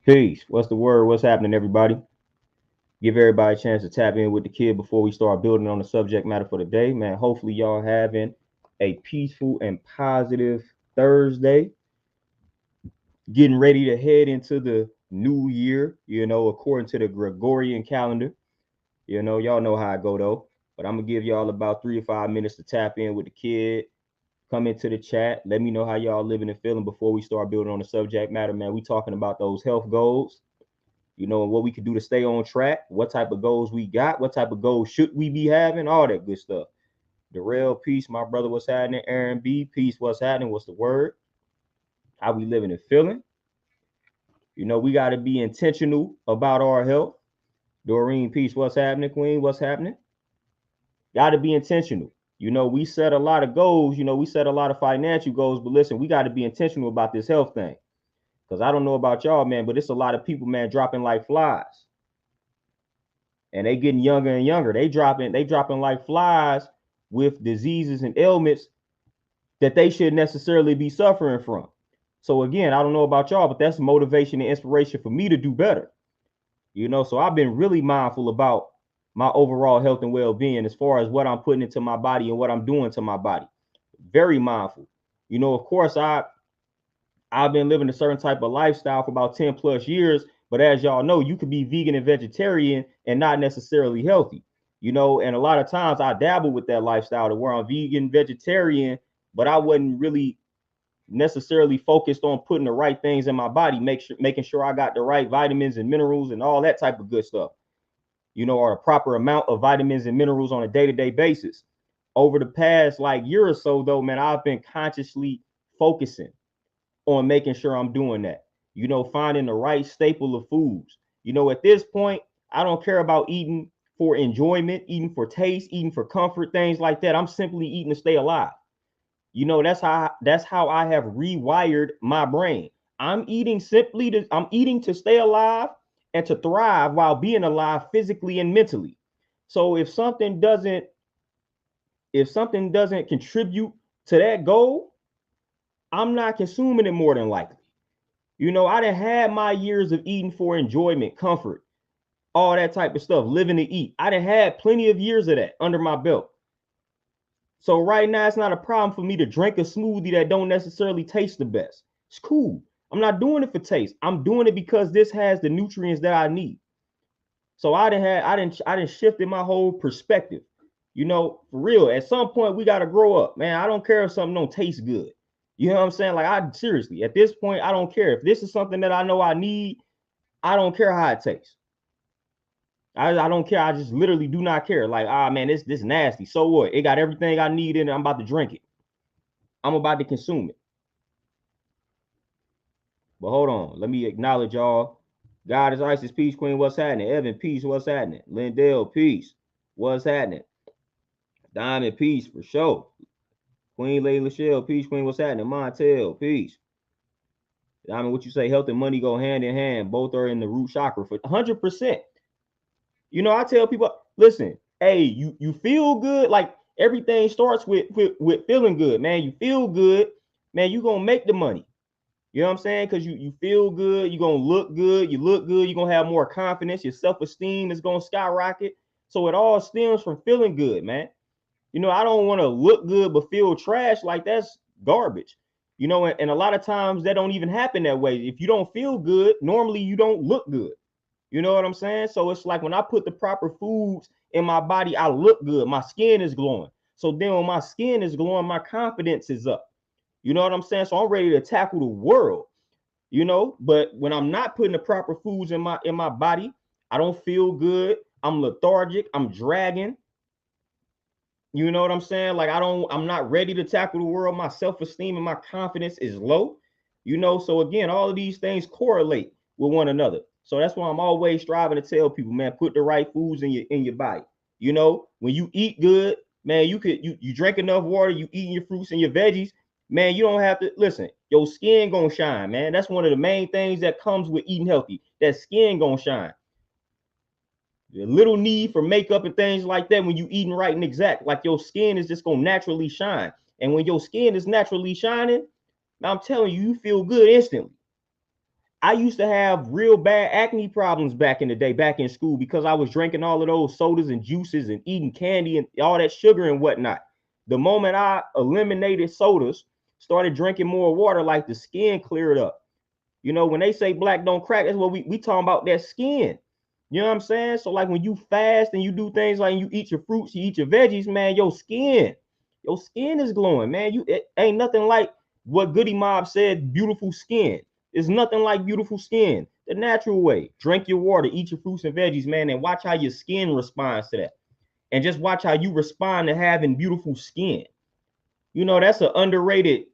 Peace. What's the word? What's happening, everybody? Give everybody a chance to tap in with the kid before we start building on the subject matter for the day, man. Hopefully, y'all having a peaceful and positive Thursday. Getting ready to head into the new year, according to the Gregorian calendar. Y'all know how I go though. But I'm gonna give y'all about 3 or 5 minutes to tap in with the kid. Come into the chat. Let me know how y'all living and feeling before we start building on the subject matter, man. We talking about those health goals, and what we could do to stay on track, what type of goals we got, what type of goals should we be having, all that good stuff. Darrell, peace, my brother, what's happening? Aaron B, peace, what's happening? What's the word? How we living and feeling? We got to be intentional about our health. Doreen, peace, what's happening? Queen, what's happening? Got to be intentional. We set a lot of goals, we set a lot of financial goals, but listen, we got to be intentional about this health thing. Because I don't know about y'all, man, but it's a lot of people, man, dropping like flies. And they getting younger and younger. They dropping like flies with diseases and ailments that they should necessarily be suffering from. So again, I don't know about y'all, but that's motivation and inspiration for me to do better. So I've been really mindful about my overall health and well-being as far as what I'm putting into my body and what I'm doing to my body. Very mindful. Of course, I've been living a certain type of lifestyle for about 10 plus years. But as y'all know, you could be vegan and vegetarian and not necessarily healthy, and a lot of times I dabble with that lifestyle to where I'm vegan, vegetarian, but I wasn't really necessarily focused on putting the right things in my body, making sure I got the right vitamins and minerals and all that type of good stuff, or a proper amount of vitamins and minerals on a day-to-day basis. Over the past like year or so, though, man, I've been consciously focusing on making sure I'm doing that. Finding the right staple of foods. At this point, I don't care about eating for enjoyment, eating for taste, eating for comfort, things like that. I'm simply eating to stay alive. That's how I have rewired my brain. I'm eating to stay alive and to thrive while being alive physically and mentally. So if something doesn't contribute to that goal, I'm not consuming it more than likely. I done had my years of eating for enjoyment, comfort, all that type of stuff, living to eat. I done had plenty of years of that under my belt. So right now, it's not a problem for me to drink a smoothie that don't necessarily taste the best. It's cool. I'm not doing it for taste. I'm doing it because this has the nutrients that I need. So I didn't shifted my whole perspective. For real. At some point, we gotta grow up, man. I don't care if something don't taste good. You know what I'm saying? Like I seriously, at this point, I don't care if this is something that I know I need. I don't care how it tastes. I don't care. I just literally do not care. Like, man, this nasty. So what? It got everything I need in it. I'm about to drink it. I'm about to consume it. But hold on. Let me acknowledge y'all. God is Isis, peace, queen. What's happening? Evan, peace. What's happening? Lindell, peace. What's happening? Diamond, peace for sure. Queen Lady Lachelle, peace, queen. What's happening? Montel, peace. Diamond, what you say? Health and money go hand in hand. Both are in the root chakra for 100%. I tell people, listen, hey, you feel good. Like everything starts with feeling good, man. You feel good, man. You gonna make the money. You know what I'm saying? Because you feel good, you're gonna look good, you look good, you're gonna have more confidence, your self-esteem is gonna skyrocket. So it all stems from feeling good, man. I don't want to look good but feel trash. Like that's garbage. And a lot of times that don't even happen that way. If you don't feel good, normally you don't look good. You know what I'm saying? So it's like when I put the proper foods in my body, I look good. My skin is glowing. So then when my skin is glowing, my confidence is up. You know what I'm saying? So I'm ready to tackle the world. But when I'm not putting the proper foods in my body, I don't feel good. I'm lethargic. I'm dragging. You know what I'm saying? Like I'm not ready to tackle the world. My self-esteem and my confidence is low. So again, all of these things correlate with one another. So that's why I'm always striving to tell people, man, put the right foods in your body. When you eat good, man, you drink enough water, you eating your fruits and your veggies, man, you don't have to listen. Your skin gonna shine, man. That's one of the main things that comes with eating healthy. That skin gonna shine. A little need for makeup and things like that when you eating right and exact, like your skin is just gonna naturally shine. And when your skin is naturally shining, I'm telling you, you feel good instantly. I used to have real bad acne problems back in the day, back in school, because I was drinking all of those sodas and juices and eating candy and all that sugar and whatnot. The moment I eliminated sodas, started drinking more water, like the skin cleared up. You know, when they say black don't crack, that's what we talking about, that skin. You know what I'm saying? So like when you fast and you do things like you eat your fruits, you eat your veggies, man, your skin is glowing, man. It ain't nothing like what Goody Mob said, beautiful skin. It's nothing like beautiful skin. The natural way. Drink your water, eat your fruits and veggies, man, and watch how your skin responds to that. And just watch how you respond to having beautiful skin. You know, that's an underrated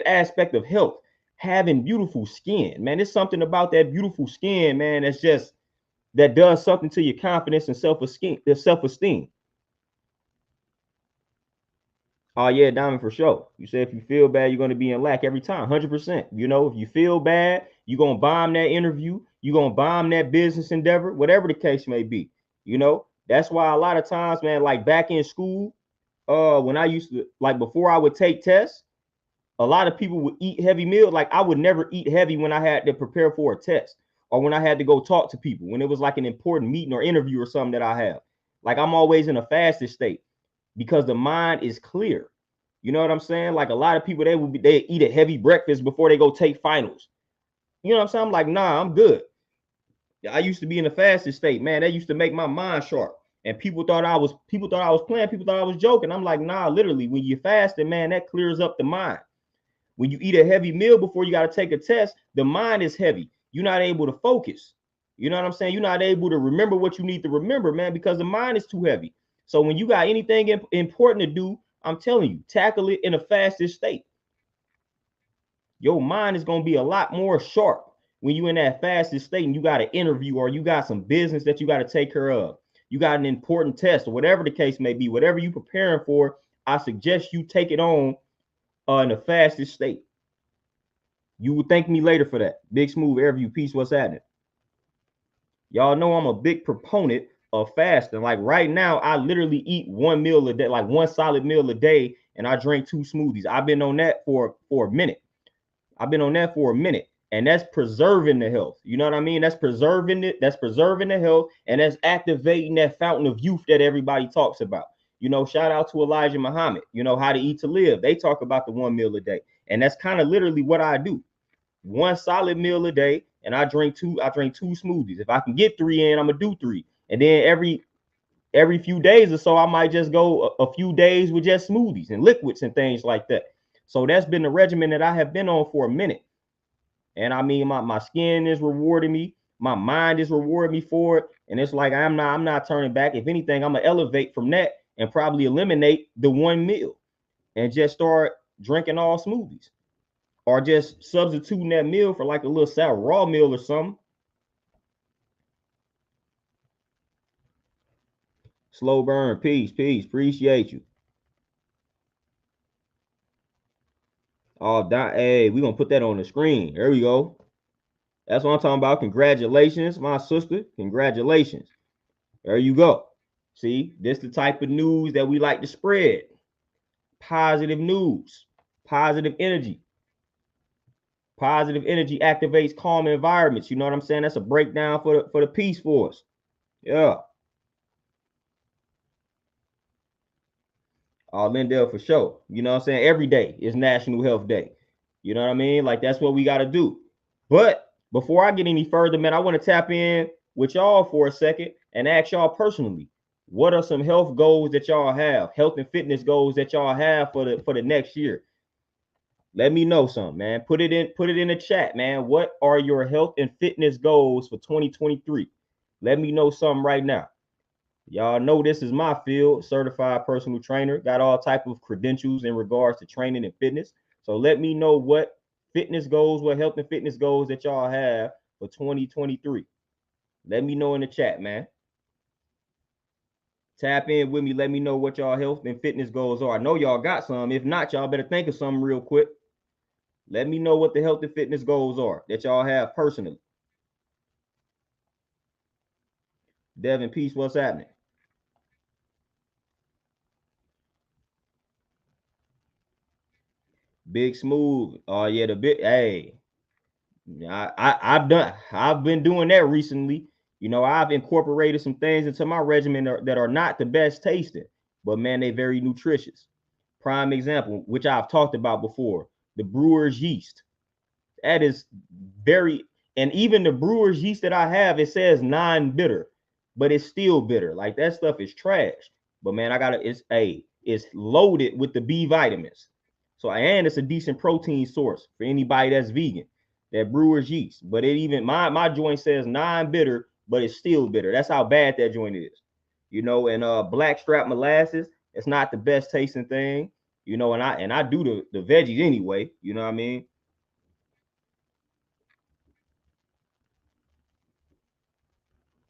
aspect of health. Having beautiful skin, man. There's something about that beautiful skin, man, that does something to your confidence and self-esteem. Oh yeah, Diamond, for sure. You said if you feel bad, you're gonna be in lack every time, 100%. You know, if you feel bad, you're gonna bomb that interview, you're gonna bomb that business endeavor, whatever the case may be. You know, that's why a lot of times, man, like back in school, when I used to, like, before I would take tests, a lot of people would eat heavy meals. Like, I would never eat heavy when I had to prepare for a test or when I had to go talk to people, when it was like an important meeting or interview or something that I have. Like, I'm always in a fasted state because the mind is clear. You know what I'm saying? Like, a lot of people, they eat a heavy breakfast before they go take finals. You know what I'm saying? I'm like, nah, I'm good. I used to be in a fasted state, man. That used to make my mind sharp. And people thought I was playing, people thought I was joking. I'm like, nah, literally, when you're fasting, man, that clears up the mind. When you eat a heavy meal before you got to take a test, the mind is heavy. You're not able to focus. You know what I'm saying? You're not able to remember what you need to remember, man, because the mind is too heavy. So when you got anything important to do, I'm telling you, tackle it in a fasted state. Your mind is going to be a lot more sharp when you in that fasted state and you got an interview or you got some business that you got to take care of. You got an important test or whatever the case may be, whatever you preparing for, I suggest you take it on in a fasted state. You would thank me later for that. Big Smooth Airview, peace. What's happening? Y'all know I'm a big proponent of fasting. Like right now, I literally eat one meal a day, like one solid meal a day, and I drink 2 smoothies. I've been on that for a minute. I've been on that for a minute. And that's preserving the health. You know what I mean? That's preserving it. That's preserving the health, and that's activating that fountain of youth that everybody talks about. You know, shout out to Elijah Muhammad. You know, How to Eat to Live. They talk about the one meal a day, and that's kind of literally what I do. One solid meal a day, and I drink two smoothies. If I can get 3 in, I'm gonna do 3. And then every few days or so, I might just go a few days with just smoothies and liquids and things like that. So that's been the regimen that I have been on for a minute. And I mean, my skin is rewarding me, my mind is rewarding me for it. And it's like I'm not turning back. If anything, I'm gonna elevate from that and probably eliminate the one meal and just start drinking all smoothies or just substituting that meal for like a little sour raw meal or something. Slow burn, peace, appreciate you. Oh, hey, we gonna put that on the screen. There we go. That's what I'm talking about. Congratulations, my sister. Congratulations. There you go. See, this the type of news that we like to spread. Positive news, positive energy. Positive energy activates calm environments. You know what I'm saying? That's a breakdown for the Peace Force. Yeah. Lindell, for sure. You know what I'm saying? Every day is National Health Day. You know what I mean? Like, that's what we got to do. But before I get any further, man, I want to tap in with y'all for a second and ask y'all personally, what are some health goals that y'all have, health and fitness goals that y'all have for the next year? Let me know some, man. Put it in the chat, man. What are your health and fitness goals for 2023? Let me know some right now. Y'all know this is my field, certified personal trainer, got all type of credentials in regards to training and fitness. So let me know what fitness goals, what health and fitness goals that y'all have for 2023. Let me know in the chat, man. Tap in with me. Let me know what y'all health and fitness goals are. I know y'all got some. If not, y'all better think of something real quick. Let me know what the health and fitness goals are that y'all have personally. Devin, peace. What's happening? Big Smooth. Oh yeah, the big. Hey, I've been doing that recently. You know, I've incorporated some things into my regimen that are not the best tasting, but man, they very nutritious. Prime example, which I've talked about before, the brewer's yeast. That is very, and even the brewer's yeast that I have, it says non-bitter, but it's still bitter. Like that stuff is trash. But man, it's loaded with the B vitamins. So and it's a decent protein source for anybody that's vegan. That brewer's yeast. But it even my joint says non-bitter, but it's still bitter. That's how bad that joint is. You know, and blackstrap molasses, it's not the best tasting thing. You know, and I do the veggies anyway. You know what I mean?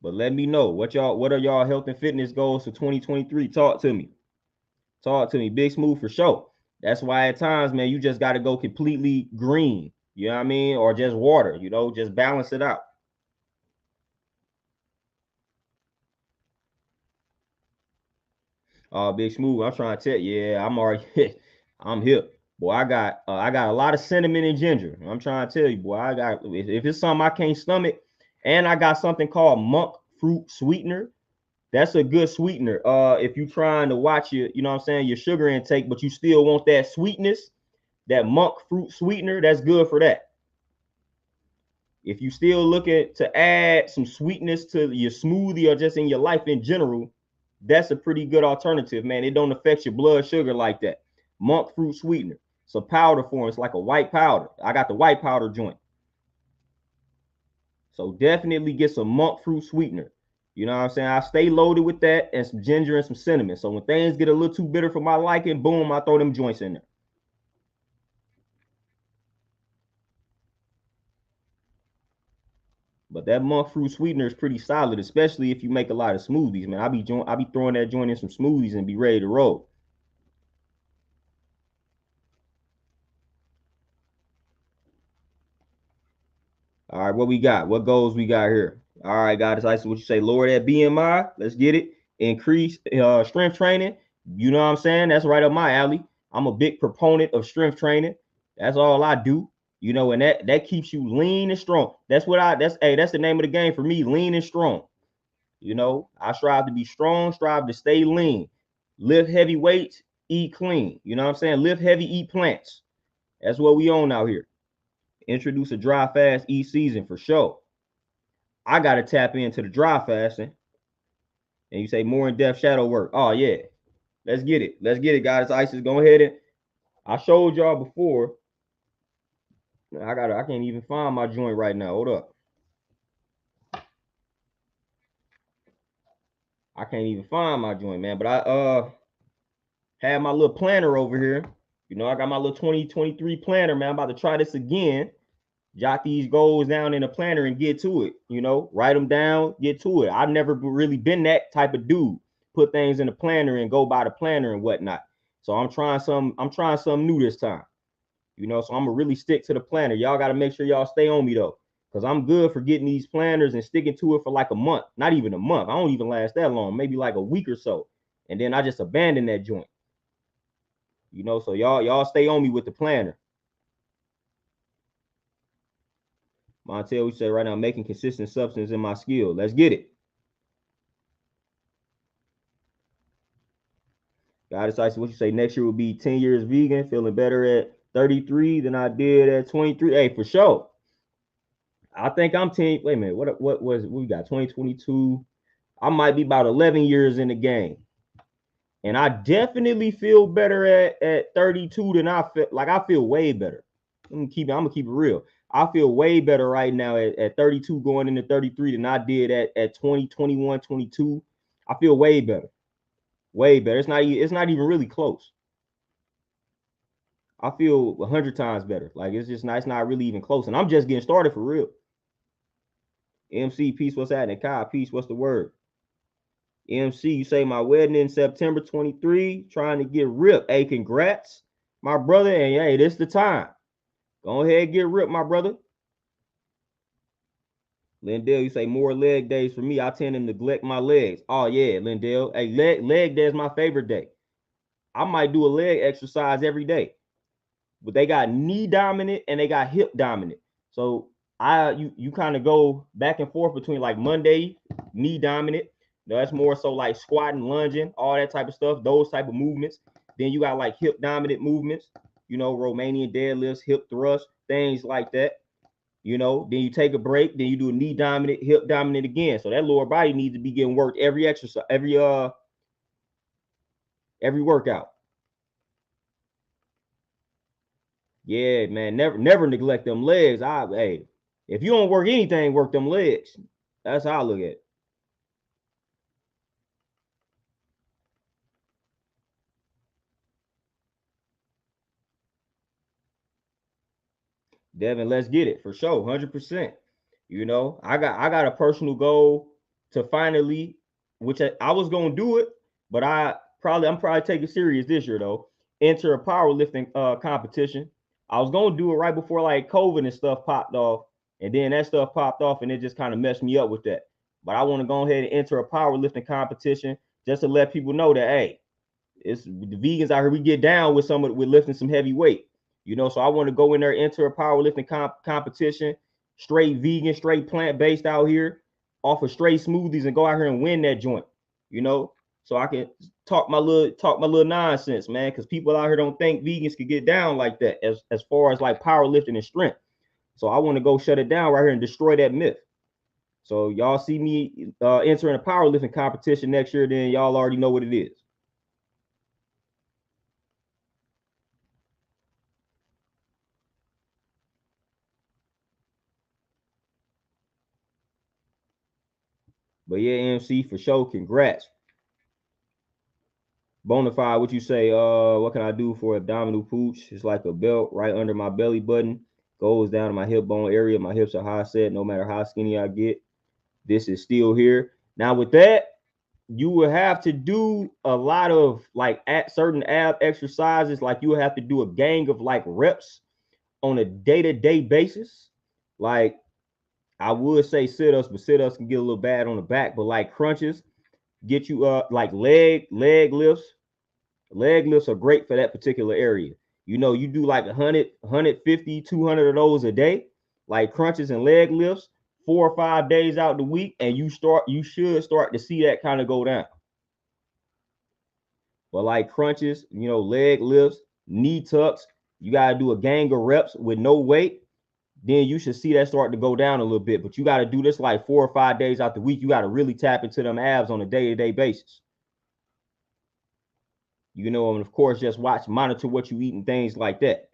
But let me know what are y'all health and fitness goals for 2023? Talk to me. Talk to me. Big Smooth for sure. That's why at times, man, you just got to go completely green. You know what I mean? Or just water, just balance it out. Big Smooth, I'm trying to tell you, yeah, I'm already I'm hip. Boy, I got a lot of cinnamon and ginger. I'm trying to tell you, boy, I got if it's something I can't stomach, and I got something called monk fruit sweetener. That's a good sweetener. If you're trying to watch what I'm saying, your sugar intake, but you still want that sweetness, that monk fruit sweetener, that's good for that. If you still looking to add some sweetness to your smoothie or just in your life in general, that's a pretty good alternative, man. It don't affect your blood sugar like that. Monk fruit sweetener. It's a powder form. It's like a white powder. I got the white powder joint. So definitely get some monk fruit sweetener. You know what I'm saying? I stay loaded with that and some ginger and some cinnamon. So when things get a little too bitter for my liking, boom, I throw them joints in there. But that monk fruit sweetener is pretty solid, especially if you make a lot of smoothies, man. I be throwing that joint in some smoothies and be ready to roll. All right, what we got? What goals we got here? All right, guys. I see what you say. Lower that BMI. Let's get it. Increase strength training. You know what I'm saying? That's right up my alley. I'm a big proponent of strength training. That's all I do. And that keeps you lean and strong. That's the name of the game for me, lean and strong. I strive to be strong, strive to stay lean, lift heavy weights, eat clean. You know what I'm saying? Lift heavy, eat plants. That's what we own out here. Introduce a dry fast each season for sure. I gotta tap into the dry fasting. And you say more in-depth shadow work. Oh yeah. Let's get it. Let's get it, guys. Isis, go ahead and I showed y'all before. I can't even find my joint right now. Hold up. I can't even find my joint, man. But I have my little planner over here. I got my little 2023 planner, man. I'm about to try this again. Jot these goals down in a planner and get to it. Write them down, get to it. I've never really been that type of dude. Put things in a planner and go by the planner and whatnot. So I'm trying something new this time. So I'm gonna really stick to the planner. Y'all got to make sure y'all stay on me though, because I'm good for getting these planners and sticking to it for like a month. Not even a month. I don't even last that long. Maybe like a week or so, and then I just abandon that joint. So y'all stay on me with the planner. Montel, we say right now, making consistent substance in my skill. Let's get it. God decides what you say next year will be 10 years vegan, feeling better at 33 than I did at 23. Hey, for sure. I think I'm 10. Wait a minute. What was it? We got 2022. I might be about 11 years in the game. And I definitely feel better at 32 than I feel way better. I'm gonna keep it real. I feel way better right now at 32 going into 33 than I did at 20, 21, 22. I feel way better. Way better. It's not even really close. I feel 100 times better. Like it's not really even close. And I'm just getting started for real. MC, peace, what's happening? Kyle, peace, what's the word? MC, you say my wedding in September 23, trying to get ripped. Hey, congrats, my brother. And hey, this the time. Go ahead and get ripped, my brother. Lindell, you say more leg days for me. I tend to neglect my legs. Oh, yeah, Lindell. Hey, leg day is my favorite day. I might do a leg exercise every day. But they got knee dominant and they got hip dominant. So you kind of go back and forth between like Monday, knee dominant. That's more so like squatting, lunging, all that type of stuff, those type of movements. Then you got like hip dominant movements, Romanian deadlifts, hip thrusts, things like that. Then you take a break, then you do a knee dominant, hip dominant again. So that lower body needs to be getting worked every exercise, every workout. Yeah, man, never neglect them legs. Hey, if you don't work anything, work them legs. That's how I look at it. Devin, let's get it for sure, 100%. I got a personal goal to finally, which I was gonna do it, but I'm probably taking it serious this year though. Enter a powerlifting competition. I was gonna do it right before like COVID and stuff popped off, and then that stuff popped off, and it just kind of messed me up with that. But I want to go ahead and enter a powerlifting competition just to let people know that hey, it's the vegans out here. We get down with with lifting some heavy weight. So I want to go in there, enter a powerlifting competition, straight vegan, straight plant based out here, off of straight smoothies, and go out here and win that joint. So I can talk my little nonsense, man, because people out here don't think vegans can get down like that as far as like powerlifting and strength. So I want to go shut it down right here and destroy that myth. So y'all see me entering a powerlifting competition next year, then y'all already know what it is. But yeah, MC for sure. Congrats. Bonafide, what you say? What can I do for abdominal pooch? It's like a belt right under my belly button, goes down to my hip bone area. My hips are high set, no matter how skinny I get. This is still here. Now with that, you will have to do a lot of like at certain ab exercises. Like you will have to do a gang of like reps on a day-to-day basis. Like I would say sit-ups, but sit-ups can get a little bad on the back. But like crunches, get you like leg lifts. Leg lifts are great for that particular area. You do like 100, 150, 200 of those a day, like crunches and leg lifts, 4 or 5 days out the week, and you should start to see that kind of go down. But like crunches, leg lifts, knee tucks, you gotta do a gang of reps with no weight. Then you should see that start to go down a little bit. But you got to do this like 4 or 5 days out the week. You got to really tap into them abs on a day-to-day basis. And of course, just monitor what you eat and things like that.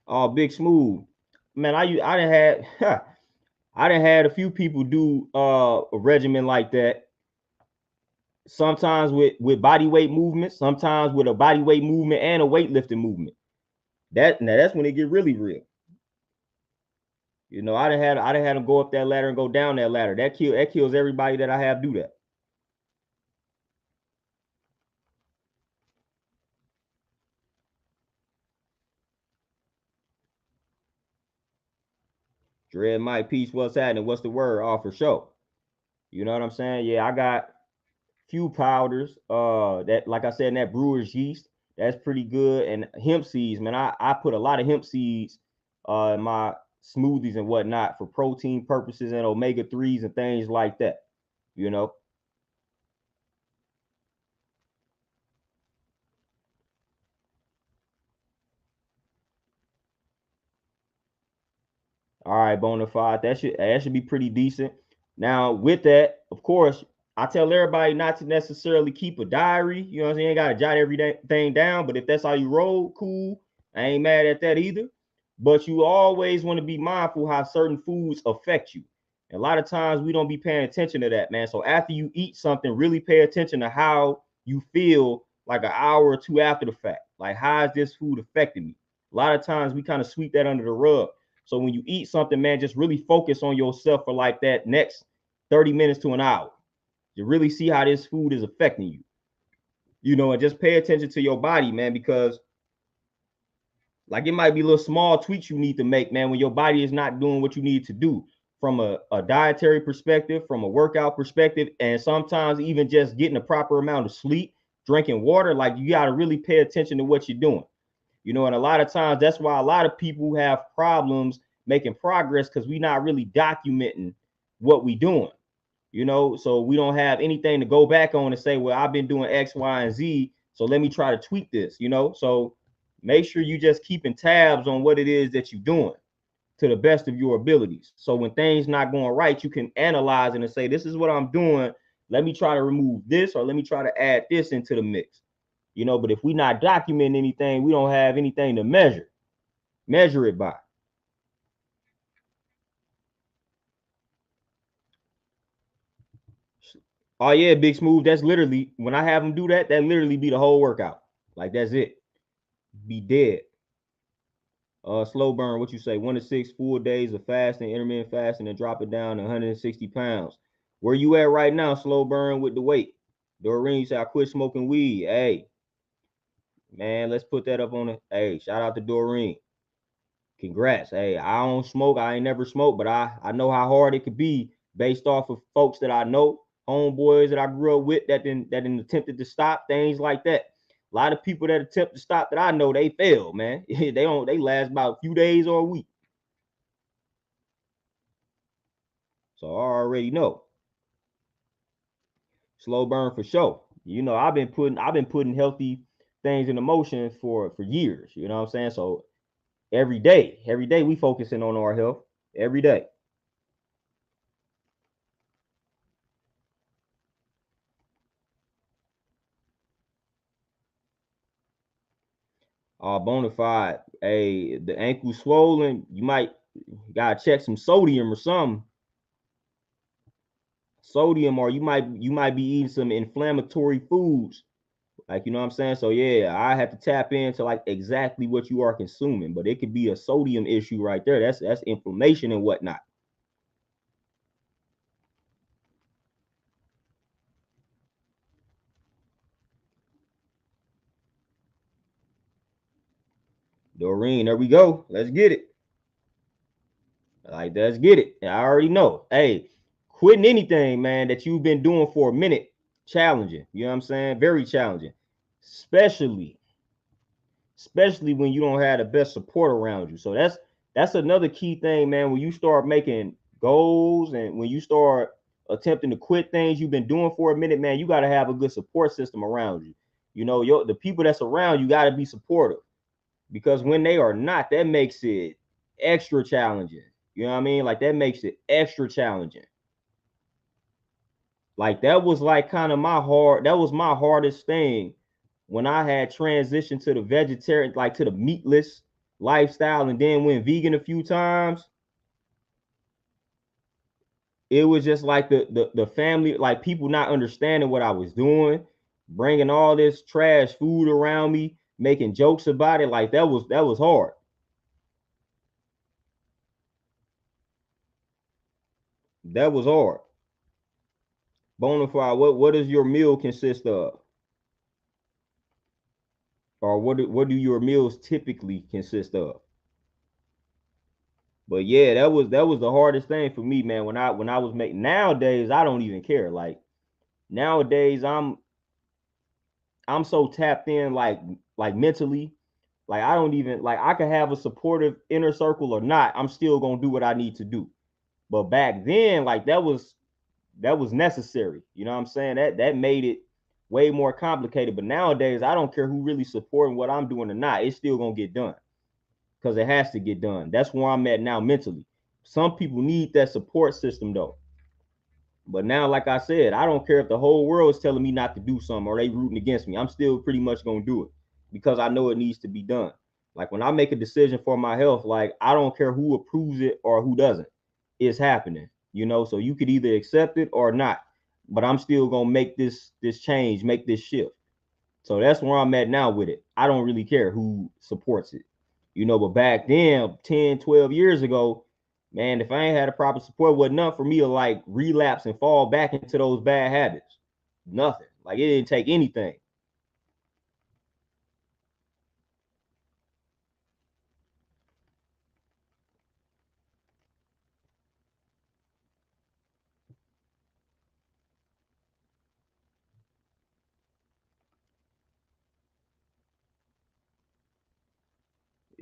Oh, Big Smooth, man, I done had I done had a few people do a regimen like that. Sometimes with body weight movements, sometimes with a body weight movement and a weightlifting movement. That's when it get really real. I done had them go up that ladder and go down that ladder. That kills everybody that I have do that. Dread Mike Peace, what's happening? What's the word? Oh, for sure. You know what I'm saying? Yeah, I got few powders. That like I said, in that brewer's yeast, that's pretty good. And hemp seeds, man. I put a lot of hemp seeds in my smoothies and whatnot for protein purposes and omega-3s and things like that. You know. All right, Bonafide. That should be pretty decent. Now, with that, of course, I tell everybody not to necessarily keep a diary. You know what I'm saying? You gotta jot everything down. But if that's how you roll, cool. I ain't mad at that either. But you always want to be mindful how certain foods affect you. And a lot of times we don't be paying attention to that, man. So after you eat something, really pay attention to how you feel like an hour or two after the fact. Like, how is this food affecting me? A lot of times we kind of sweep that under the rug. So when you eat something, man, just really focus on yourself for like that next 30 minutes to an hour to really see how this food is affecting you. And just pay attention to your body, man, because like it might be little small tweaks you need to make, man, when your body is not doing what you need to do from a dietary perspective, from a workout perspective, and sometimes even just getting a proper amount of sleep drinking water, like you got to really pay attention to what you're doing. You know, and a lot of times that's why a lot of people have problems making progress because we're not really documenting what we're doing. You know, so we don't have anything to go back on and say, well, I've been doing X, Y, and Z, so let me try to tweak this, you know. So make sure you just keeping tabs on what it is that you're doing to the best of your abilities. So when things not going right, you can analyze it and say, this is what I'm doing. Let me try to remove this, or let me try to add this into the mix. You know, but if we not documenting anything, we don't have anything to measure it by. Oh yeah, Big Smooth. That's literally when I have them do that. That literally be the whole workout. Like that's it. Be dead. Slow burn. What you say? 1 to 6 full days of fasting, intermittent fasting, and drop it down to 160 pounds. Where you at right now? Slow burn with the weight. Doreen, you say I quit smoking weed. Hey, man, let's put that up on it. Hey, shout out to Doreen. Congrats. Hey, I don't smoke. I ain't never smoked, but I know how hard it could be based off of folks that I know, homeboys that I grew up with that attempted to stop things like that. A lot of people that attempt to stop that I know they fail, man. They last about a few days or a week. So I already know. Slow burn for sure. You know, I've been putting healthy things into motion for years. You know what I'm saying? So every day we focusing on our health every day. Bona fide. Hey, the ankle swollen, you might gotta check some sodium or something. Sodium, or you might be eating some inflammatory foods. Like, you know what I'm saying? So yeah, I have to tap into like exactly what you are consuming, but it could be a sodium issue right there. That's inflammation and whatnot. Doreen, there we go. Let's get it. Like, let's get it. I already know. Hey, quitting anything, man, that you've been doing for a minute, challenging. You know what I'm saying? Very challenging. Especially especially when you don't have the best support around you. So that's another key thing, man. When you start making goals and when you start attempting to quit things you've been doing for a minute, man, you got to have a good support system around you. You know, the people that's around you got to be supportive, because when they are not, that makes it extra challenging. You know what I mean? Like that makes it extra challenging. Like that was like kind of that was my hardest thing when I had transitioned to the vegetarian, like to the meatless lifestyle, and then went vegan a few times. It was just like the family, like people not understanding what I was doing, bringing all this trash food around me, making jokes about it. Like that was hard. That was hard. Bonafide, what does your meal consist of, or what do your meals typically consist of? But yeah, that was the hardest thing for me, man. When I was making, nowadays I don't even care. Like nowadays I'm so tapped in, like mentally. Like I don't even, like I could have a supportive inner circle or not. I'm still gonna do what I need to do. But back then, like that was necessary. You know what I'm saying? That made it way more complicated. But nowadays, I don't care who really supporting what I'm doing or not. It's still gonna get done because it has to get done. That's where I'm at now mentally. Some people need that support system though. But now, like I said, I don't care if the whole world is telling me not to do something or they rooting against me. I'm still pretty much gonna do it because I know it needs to be done. Like when I make a decision for my health, like I don't care who approves it or who doesn't. It's happening, you know. So you could either accept it or not. But I'm still gonna make this change, make this shift. So that's where I'm at now with it. I don't really care who supports it. You know, but back then, 10, 12 years ago, man, if I ain't had a proper support, it wasn't enough for me to like relapse and fall back into those bad habits. Nothing. Like it didn't take anything.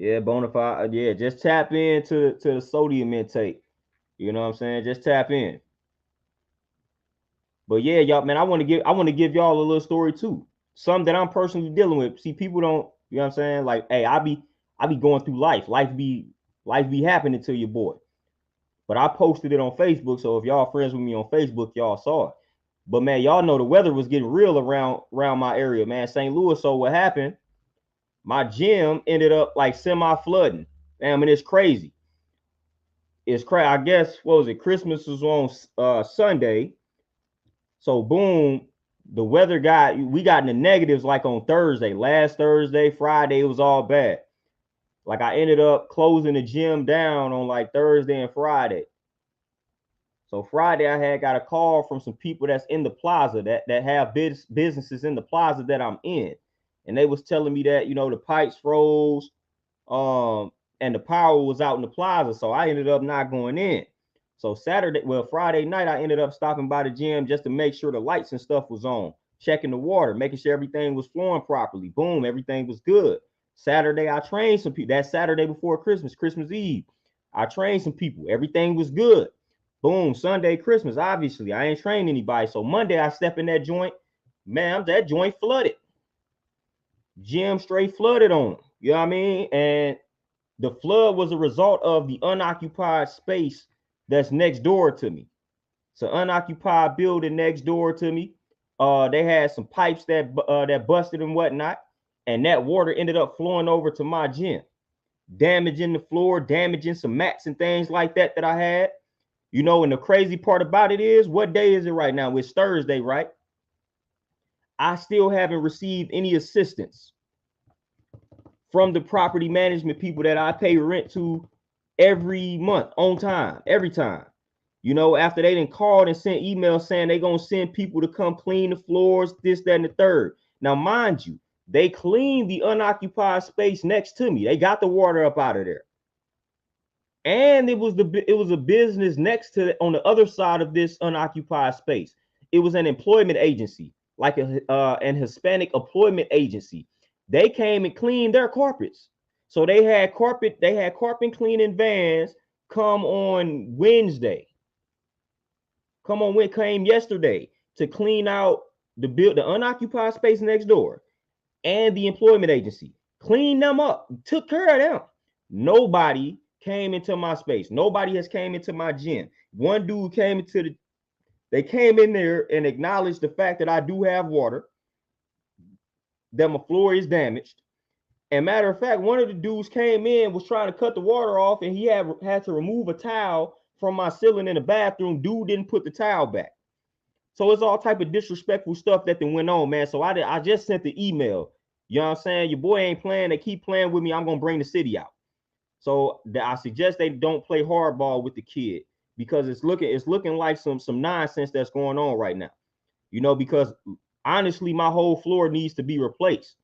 Yeah, bona fide. Yeah, just tap into the sodium intake. You know what I'm saying? Just tap in. But yeah, y'all, man, I want to give y'all a little story too. Some that I'm personally dealing with. See, people don't, you know what I'm saying? Like, hey, I be going through life. Life be happening to your boy. But I posted it on Facebook. So if y'all friends with me on Facebook, y'all saw it. But man, y'all know the weather was getting real around my area, man. St. Louis. So what happened? My gym ended up like semi-flooding. Damn, and it's crazy. It's crazy. I guess what was it? Christmas was on Sunday. So boom, the weather we got in the negatives like on Thursday. Last Thursday, Friday, it was all bad. Like I ended up closing the gym down on like Thursday and Friday. So Friday, I had got a call from some people that's in the plaza that have businesses in the plaza that I'm in, and they was telling me that the pipes froze, and the power was out in the plaza. So I ended up not going in. So Friday night, I ended up stopping by the gym just to make sure the lights and stuff was on, checking the water, making sure everything was flowing properly. Boom, everything was good. Saturday, I trained some people. That Saturday before Christmas Eve, I trained some people. Everything was good. Boom, Sunday, Christmas. Obviously, I ain't trained anybody. So Monday, I step in that joint. Man, that joint flooded. Gym straight flooded on them. You know what I mean? And the flood was a result of the unoccupied space that's next door to me. It's an unoccupied building next door to me. They had some pipes that busted and whatnot, and that water ended up flowing over to my gym, damaging the floor, damaging some mats and things like that I had. And the crazy part about it is, what day is it right now? It's Thursday, right? I still haven't received any assistance from the property management people that I pay rent to every month on time, every time. After they done called and sent emails saying they gonna send people to come clean the floors, this, that, and the third. Now, mind you, they cleaned the unoccupied space next to me. They got the water up out of there. And it was a business next to on the other side of this unoccupied space. It was an employment agency, like an Hispanic employment agency. They came and cleaned their carpets. So they had carpet cleaning vans come on Wednesday. Came yesterday to clean out the unoccupied space next door and the employment agency. Cleaned them up, took care of them. Nobody came into my space. Nobody has came into my gym. One dude came in there and acknowledged the fact that I do have water, that my floor is damaged. And matter of fact, one of the dudes came in, was trying to cut the water off, and he had to remove a towel from my ceiling in the bathroom. Dude didn't put the towel back. So it's all type of disrespectful stuff that went on, man. So I just sent the email. You know what I'm saying? Your boy ain't playing. They keep playing with me. I'm gonna bring the city out. So I suggest they don't play hardball with the kid, because it's looking like some nonsense that's going on right now. Because honestly, my whole floor needs to be replaced,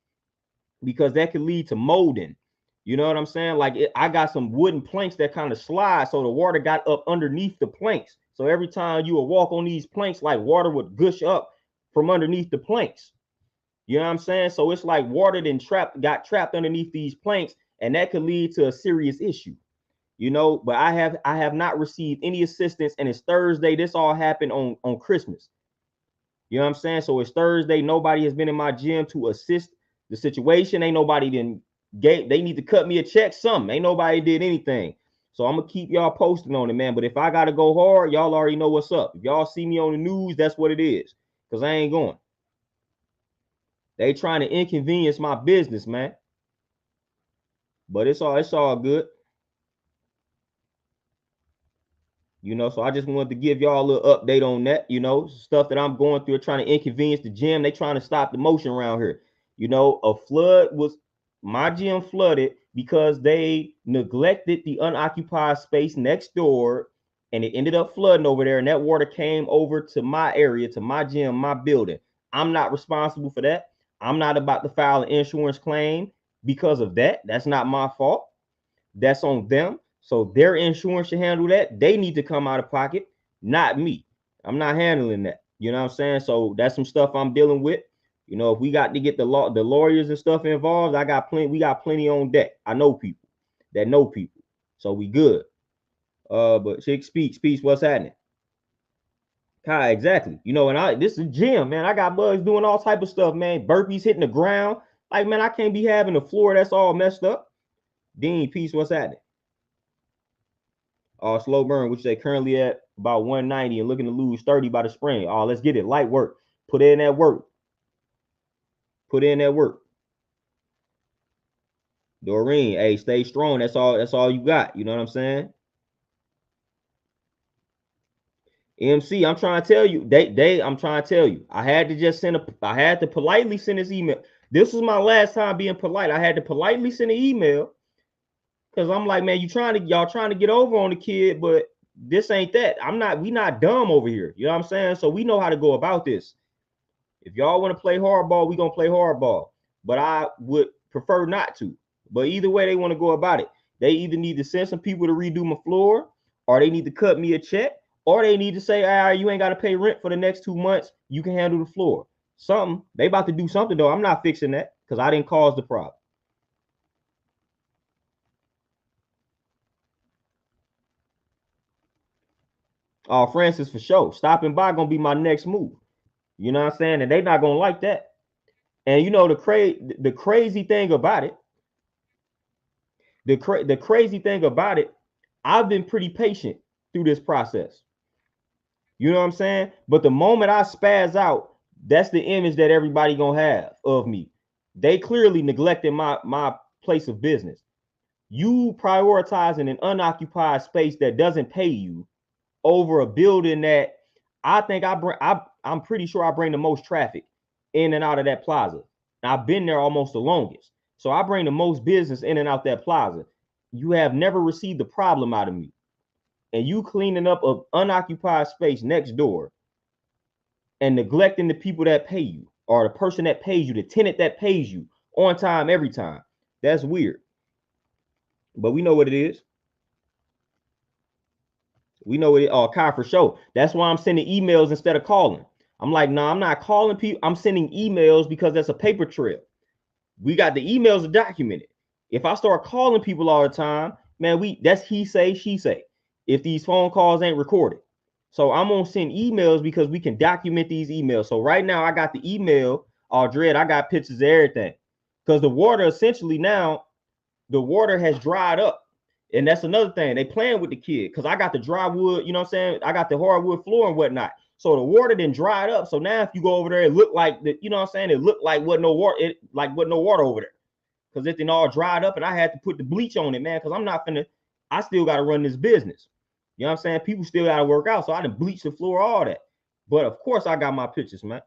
because that could lead to molding. You know what I'm saying? Like I got some wooden planks that kind of slide, so the water got up underneath the planks. So every time you would walk on these planks, like water would gush up from underneath the planks. You know what I'm saying? So it's like water got trapped underneath these planks, and that could lead to a serious issue. But I have not received any assistance, and it's Thursday. This all happened on Christmas. You know what I'm saying? So it's Thursday. Nobody has been in my gym to assist the situation. Ain't nobody they need to cut me a check, something. Ain't nobody did anything. So I'm gonna keep y'all posted on it, man. But if I gotta go hard, y'all already know what's up. If y'all see me on the news, that's what it is. Because I ain't going. They trying to inconvenience my business, man. But it's all good. So I just wanted to give y'all a little update on that, stuff that I'm going through, trying to inconvenience the gym. They trying to stop the motion around here. My gym flooded because they neglected the unoccupied space next door, and it ended up flooding over there, and that water came over to my area, to my gym, my building. I'm not responsible for that. I'm not about to file an insurance claim because of that. That's not my fault. That's on them. So their insurance should handle that. They need to come out of pocket, not me. I'm not handling that. You know what I'm saying? So that's some stuff I'm dealing with. If we got to get the lawyers and stuff involved, we got plenty on deck. I know people. that know people. So we good. But Chick Speaks, peace, what's happening? Kai, exactly. You know, and this is gym, man. I got bugs doing all type of stuff, man. Burpees hitting the ground. Like, man, I can't be having the floor that's all messed up. Dean, peace, what's happening? Slow burn, which they currently at about 190 and looking to lose 30 by the spring. Let's get it. Light work. Put in that work. Put in that work. Doreen, hey, stay strong. That's all you got. You know what I'm saying? MC, I'm trying to tell you. I'm trying to tell you. I had to politely send this email. This was my last time being polite. I had to politely send an email because I'm like, man, y'all trying to get over on the kid, but this ain't that. We not dumb over here. You know what I'm saying? So we know how to go about this. If y'all want to play hardball, we gonna play hardball. But I would prefer not to. But either way they want to go about it. They either need to send some people to redo my floor, or they need to cut me a check, or they need to say, all right, you ain't got to pay rent for the next 2 months. You can handle the floor. Something. They about to do something, though. I'm not fixing that because I didn't cause the problem. Francis, for sure. Stopping by gonna be my next move. You know what I'm saying? And they not gonna like that. And you know the crazy thing about it, the crazy thing about it, I've been pretty patient through this process. You know what I'm saying? But the moment I spaz out, that's the image that everybody gonna have of me. They clearly neglected my place of business. You prioritizing an unoccupied space that doesn't pay you over a building that I think I'm pretty sure I bring the most traffic in and out of that plaza. And I've been there almost the longest. So I bring the most business in and out that plaza. You have never received a problem out of me. And you cleaning up an unoccupied space next door and neglecting the people that pay you, or the person that pays you, the tenant that pays you on time every time. That's weird. But we know what it is. We know it. Kai, for sure. That's why I'm sending emails instead of calling. I'm like, nah, I'm not calling people. I'm sending emails because that's a paper trail. We got the emails documented. If I start calling people all the time, man, that's he say, she say. If these phone calls ain't recorded. So I'm gonna send emails because we can document these emails. So right now I got the email, Dread, I got pictures of everything. Because the water essentially now, the water has dried up. And that's another thing. They playing with the kid because I got the dry wood, you know what I'm saying? I got the hardwood floor and whatnot. So the water then dried up. So now if you go over there, it looked like you know what I'm saying? It looked like what no water, no water over there. Because it then all dried up and I had to put the bleach on it, man. Because I still got to run this business. You know what I'm saying? People still got to work out. So I done bleach the floor, all that. But of course I got my pictures, man.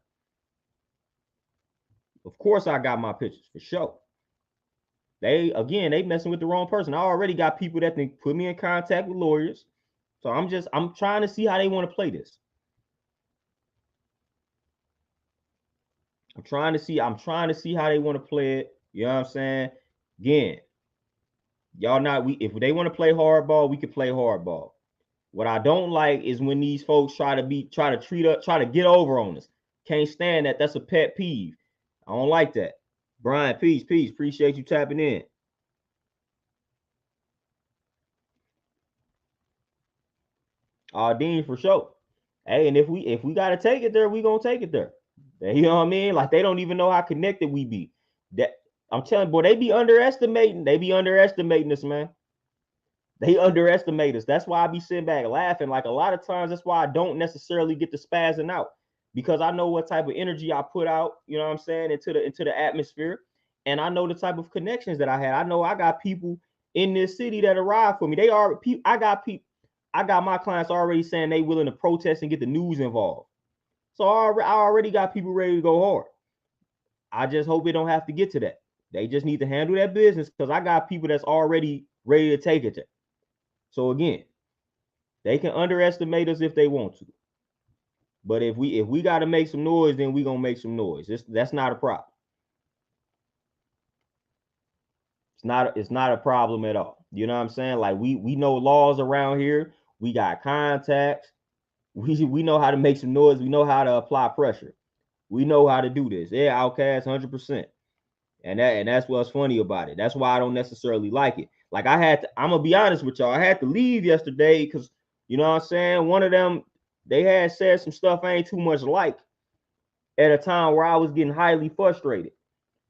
Of course I got my pictures for sure. They messing with the wrong person. I already got people that can put me in contact with lawyers. So I'm trying to see how they want to play this. I'm trying to see how they want to play it. You know what I'm saying? Again, if they want to play hardball, we can play hardball. What I don't like is when these folks try to get over on us. Can't stand that. That's a pet peeve. I don't like that. Brian, peace. Appreciate you tapping in. Dean, for sure. Hey, and if we gotta take it there, we gonna take it there. You know what I mean? Like they don't even know how connected we be. That I'm telling you, boy, they be underestimating us, man. They underestimate us. That's why I be sitting back laughing. Like a lot of times, that's why I don't necessarily get to spazzing out because I know what type of energy I put out. You know what I'm saying into the atmosphere, and I know the type of connections that I had. I know I got people in this city that arrive for me. They are people. I got my clients already saying they willing to protest and get the news involved. So I already got people ready to go hard. I just hope it don't have to get to that. They just need to handle that business because I got people that's already ready to take it there. So again, they can underestimate us if they want to. But if we got to make some noise, then we gonna make some noise. That's not a problem. It's not a problem at all. You know what I'm saying? Like we know laws around here. We got contacts. We know how to make some noise. We know how to apply pressure. We know how to do this. Yeah, Outkast 100%. And that's what's funny about it. That's why I don't necessarily like it. Like I'm gonna be honest with y'all. I had to leave yesterday because you know what I'm saying. One of them, they had said some stuff I ain't too much like at a time where I was getting highly frustrated.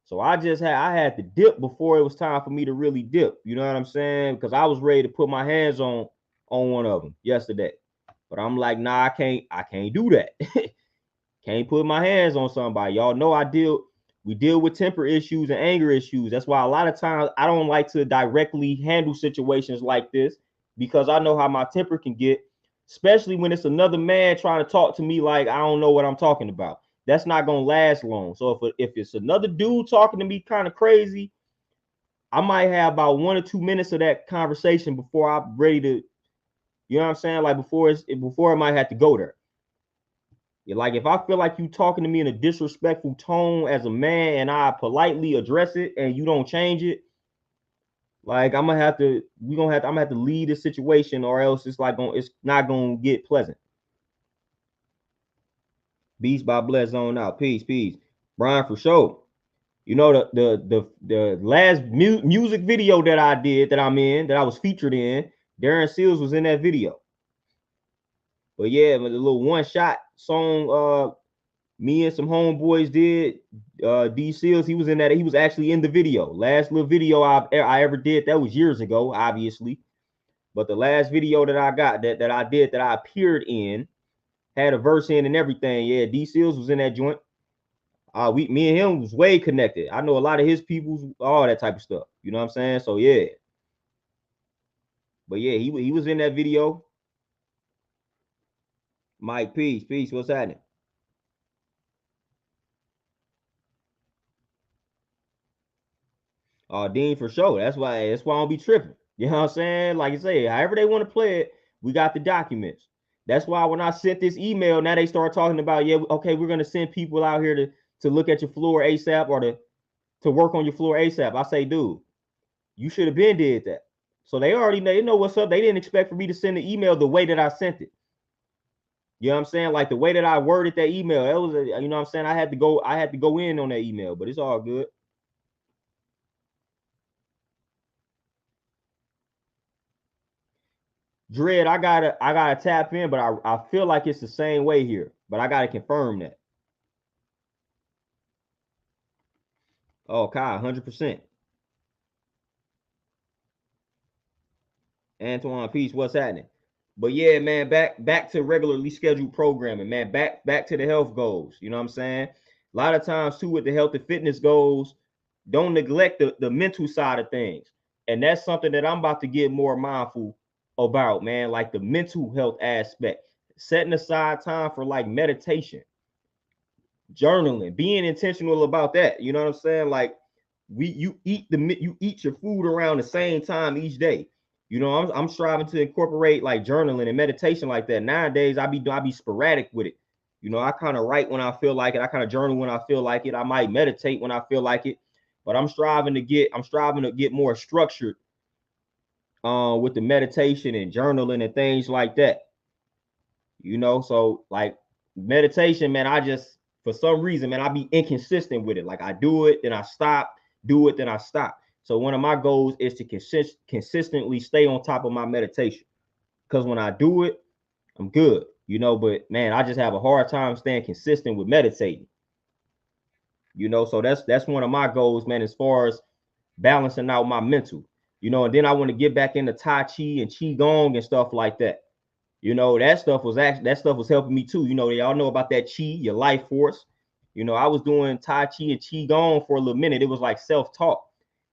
So I had to dip before it was time for me to really dip. You know what I'm saying? Because I was ready to put my hands on one of them yesterday. But I'm like, nah, I can't do that. Can't put my hands on somebody. Y'all know we deal with temper issues and anger issues. That's why a lot of times I don't like to directly handle situations like this because I know how my temper can get, especially when it's another man trying to talk to me like I don't know what I'm talking about. That's not gonna last long. So if it's another dude talking to me kind of crazy, I might have about 1 or 2 minutes of that conversation before I'm ready to, you know what I'm saying? Like before I might have to go there. Like if I feel like you talking to me in a disrespectful tone as a man and I politely address it and you don't change it, like I'm gonna have to leave the situation or else it's not gonna get pleasant. Beast by Bless on out. Peace. Brian for sure. You know the last music video that I did that I was featured in, Darren Seals was in that video. But yeah, the little one shot song me and some homeboys did. D Seals, he was in that. He was actually in the video. Last little video I ever did, that was years ago, obviously. But the last video that I got that I appeared in had a verse in and everything. Yeah, D Seals was in that joint. Me and him was way connected. I know a lot of his peoples, all that type of stuff. You know what I'm saying? So yeah. But yeah, he was in that video. Mike, peace. What's happening? Dean for sure. That's why I don't be tripping. You know what I'm saying? Like I say, however they want to play it, we got the documents. That's why when I sent this email, now they start talking about, yeah, okay, we're gonna send people out here to look at your floor ASAP or to work on your floor ASAP. I say, dude, you should have been did that. So they know what's up. They didn't expect for me to send the email the way that I sent it. You know what I'm saying? Like the way that I worded that email, it was you know what I'm saying? I had to go in on that email, but it's all good. Dread, I gotta tap in, but I feel like it's the same way here. But I gotta confirm that. Oh, Kai, 100%. Antoine, peace. What's happening? But yeah, man, back to regularly scheduled programming, man. Back to the health goals. You know what I'm saying? A lot of times too with the health and fitness goals, don't neglect the mental side of things. And that's something that I'm about to get more mindful about, man. Like the mental health aspect. Setting aside time for like meditation, journaling, being intentional about that. You know what I'm saying? Like you eat your food around the same time each day. You know, I'm striving to incorporate like journaling and meditation like that. Nowadays, I be sporadic with it. You know, I kind of write when I feel like it. I kind of journal when I feel like it. I might meditate when I feel like it. But I'm striving to get more structured with the meditation and journaling and things like that. You know, so like meditation, man, I just for some reason, man, I be inconsistent with it. Like I do it, then I stop, do it, then I stop. So one of my goals is to consistently stay on top of my meditation. Because when I do it, I'm good, you know. But man, I just have a hard time staying consistent with meditating. You know, so that's one of my goals, man, as far as balancing out my mental. You know, and then I want to get back into Tai Chi and Qigong and stuff like that. You know, that stuff was helping me too. You know, y'all know about that chi, your life force. You know, I was doing Tai Chi and Qigong for a little minute. It was like self-taught.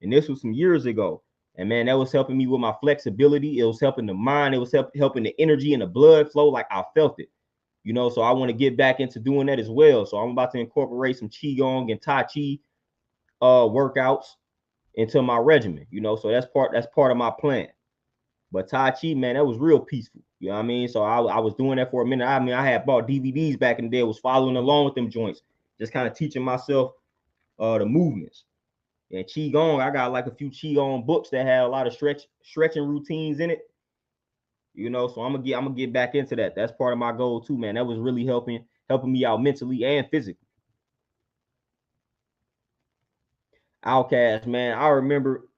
And this was some years ago. And man, that was helping me with my flexibility. It was helping the mind. It was helping the energy and the blood flow. Like I felt it. You know, so I want to get back into doing that as well. So I'm about to incorporate some Qigong and Tai Chi workouts into my regimen. You know, so that's part of my plan. But Tai Chi, man, that was real peaceful. You know what I mean? So I was doing that for a minute. I mean, I had bought DVDs back in the day, was following along with them joints, just kind of teaching myself the movements. And Qigong, I got like a few Qigong books that had a lot of stretching routines in it. You know, so I'm gonna get back into that. That's part of my goal too, man. That was really helping me out mentally and physically. Outcast, man. I remember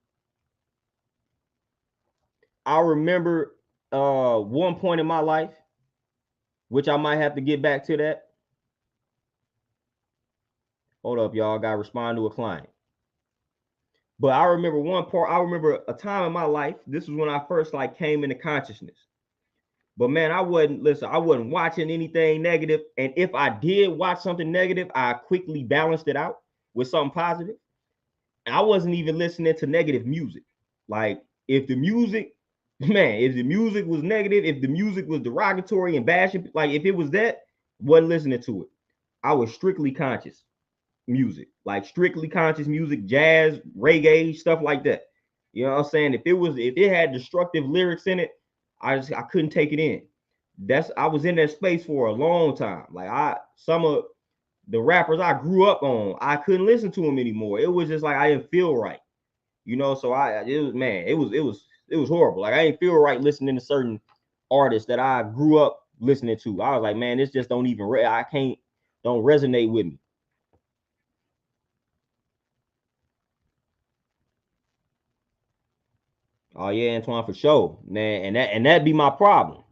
I remember one point in my life, which I might have to get back to that. Hold up, y'all. Got to respond to a client. But I remember one part. I remember a time in my life. This was when I first like came into consciousness. But man, I wasn't watching anything negative. And if I did watch something negative, I quickly balanced it out with something positive. And I wasn't even listening to negative music. Like if the music, man, if the music was negative, if the music was derogatory and bashing, like if it was that, wasn't listening to it. I was strictly conscious music, like strictly conscious music, jazz, reggae, stuff like that. You know what I'm saying? If it had destructive lyrics in it, I couldn't take it in. I was in that space for a long time. Like some of the rappers I grew up on, I couldn't listen to them anymore. It was just like I didn't feel right. You know, so it was horrible. Like I didn't feel right listening to certain artists that I grew up listening to. I was like, man, this just don't even don't resonate with me. Oh yeah, Antoine, for sure, man, and that be my problem.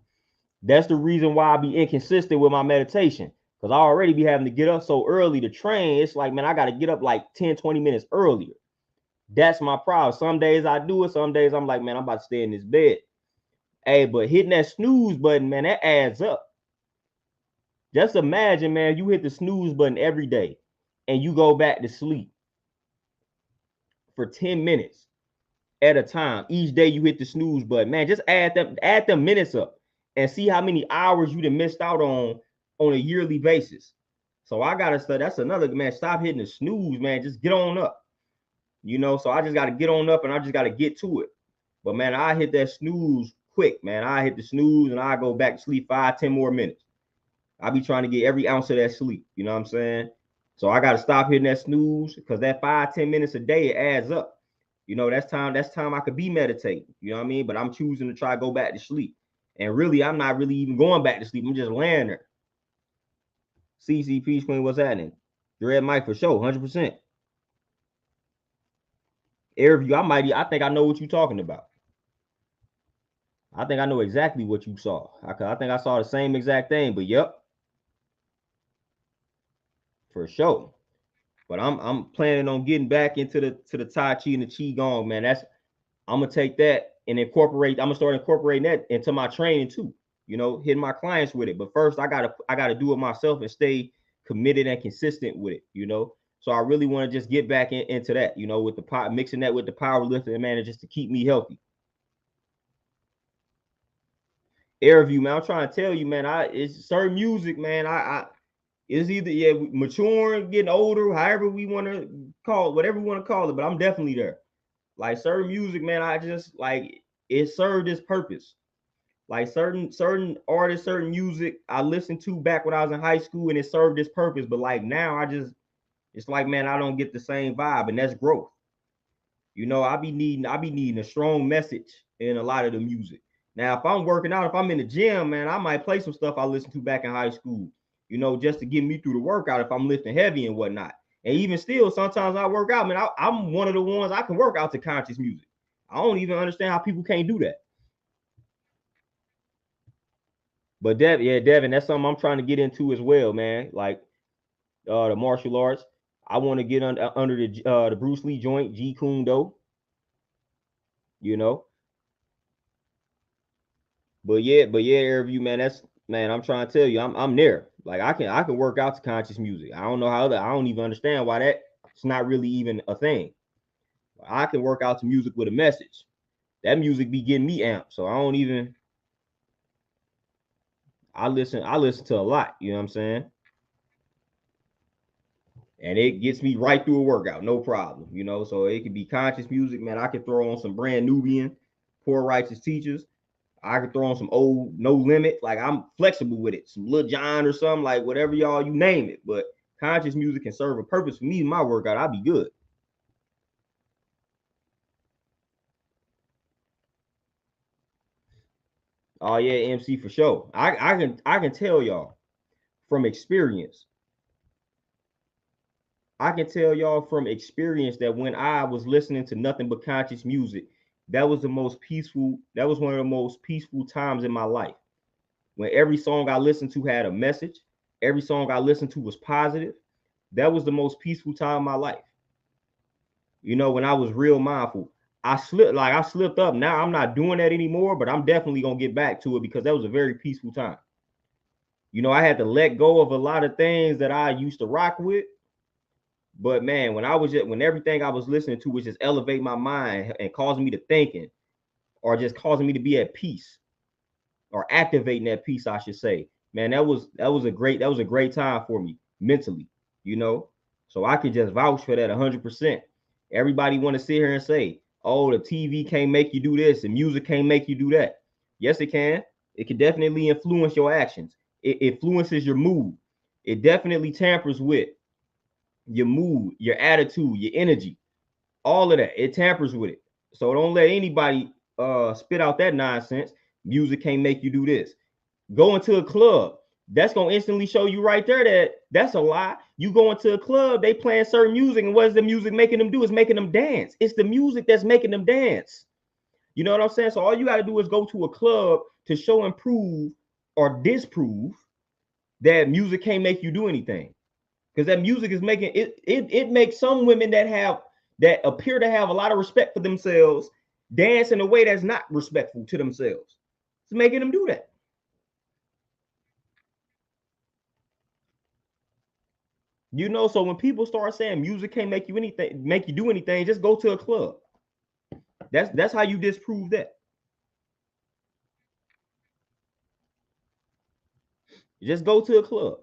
That's the reason why I be inconsistent with my meditation, because I already be having to get up so early to train. It's like, man, I got to get up like 10, 20 minutes earlier. That's my problem. Some days I do it. Some days I'm like, man, I'm about to stay in this bed. Hey, but hitting that snooze button, man, that adds up. Just imagine, man, you hit the snooze button every day and you go back to sleep for 10 minutes at a time. Each day you hit the snooze button. Man, just add them minutes up and see how many hours you done missed out on a yearly basis. So I gotta start. That's another, man. Stop hitting the snooze, man. Just get on up. You know, so I just gotta get on up and I just gotta get to it. But man, I hit that snooze quick, man. I hit the snooze and I go back to sleep 5, 10 more minutes. I be trying to get every ounce of that sleep. You know what I'm saying? So I got to stop hitting that snooze because that 5, 10 minutes a day it adds up. You know, that's time I could be meditating. You know what I mean? But I'm choosing to try to go back to sleep. And really, I'm not really even going back to sleep. I'm just laying there. CCP Queen, what's happening? Red Mike for sure, 100%. Airview, I think I know what you're talking about. I think I know exactly what you saw. I think I saw the same exact thing, but yep, for sure. But I'm planning on getting back into the Tai Chi and the Qi Gong, man. I'm gonna take that and incorporate. I'm gonna start incorporating that into my training too. You know, hitting my clients with it. But first, I gotta do it myself and stay committed and consistent with it. You know, so I really want to just get back into that. You know, with the mixing that with the powerlifting, man, just to keep me healthy. Airview, man, I'm trying to tell you, man. It's certain music, man. I it's either maturing, getting older, however we want to call it, whatever we want to call it. But I'm definitely there. Like certain music, man, I just like it served its purpose. Like certain artists, certain music I listened to back when I was in high school, and it served its purpose. But like now, it's like, man, I don't get the same vibe, and that's growth. You know, I be needing a strong message in a lot of the music. Now, if I'm working out, if I'm in the gym, man, I might play some stuff I listened to back in high school, you know, just to get me through the workout if I'm lifting heavy and whatnot. And even still, sometimes I work out, man. I'm one of the ones I can work out to conscious music. I don't even understand how people can't do that. But Devin, that's something I'm trying to get into as well, man. Like the martial arts. I want to get under the Bruce Lee joint, Jeet Kune Do, you know. But yeah, Airview, man, that's man, I'm trying to tell you, I'm there. Like I can work out to conscious music. I don't know how that I don't even understand why that it's not really even a thing. I can work out to music with a message. That music be getting me amped. So I don't even I listen to a lot, you know what I'm saying? And it gets me right through a workout, no problem, you know. So it could be conscious music, man. I could throw on some brand Nubian, poor righteous teachers. I could throw on some old No Limit. Like I'm flexible with it. Some Lil Jon or something, like whatever y'all you name it. But conscious music can serve a purpose for me in my workout. I'll be good. Oh yeah, MC for sure. I can tell y'all from experience. I can tell y'all from experience that when I was listening to nothing but conscious music, that was the most peaceful. That was one of the most peaceful times in my life. When every song I listened to had a message, every song I listened to was positive. That was the most peaceful time of my life. You know, when I was real mindful. I slipped up. Now I'm not doing that anymore, but I'm definitely gonna get back to it because that was a very peaceful time. You know, I had to let go of a lot of things that I used to rock with. But man, when everything I was listening to was just elevate my mind and causing me to thinking, or just causing me to be at peace, or activating that peace, I should say. Man, that was a great time for me mentally, you know. So I could just vouch for that 100%. Everybody want to sit here and say, "Oh, the TV can't make you do this, and music can't make you do that." Yes, it can. It can definitely influence your actions. It influences your mood. It definitely tampers with your mood, your attitude, your energy, all of that. It tampers with it. So don't let anybody spit out that nonsense. Music can't make you do this. Go into a club. That's gonna instantly show you right there that that's a lie. You go into a club, they playing certain music, and what is the music making them do? Is making them dance. It's the music that's making them dance. You know what I'm saying? So all you got to do is go to a club to show and prove or disprove that music can't make you do anything. Because that music is making it makes some women that appear to have a lot of respect for themselves dance in a way that's not respectful to themselves. It's making them do that. You know, so when people start saying music can't make you anything, make you do anything, just go to a club. That's how you disprove that. Just go to a club.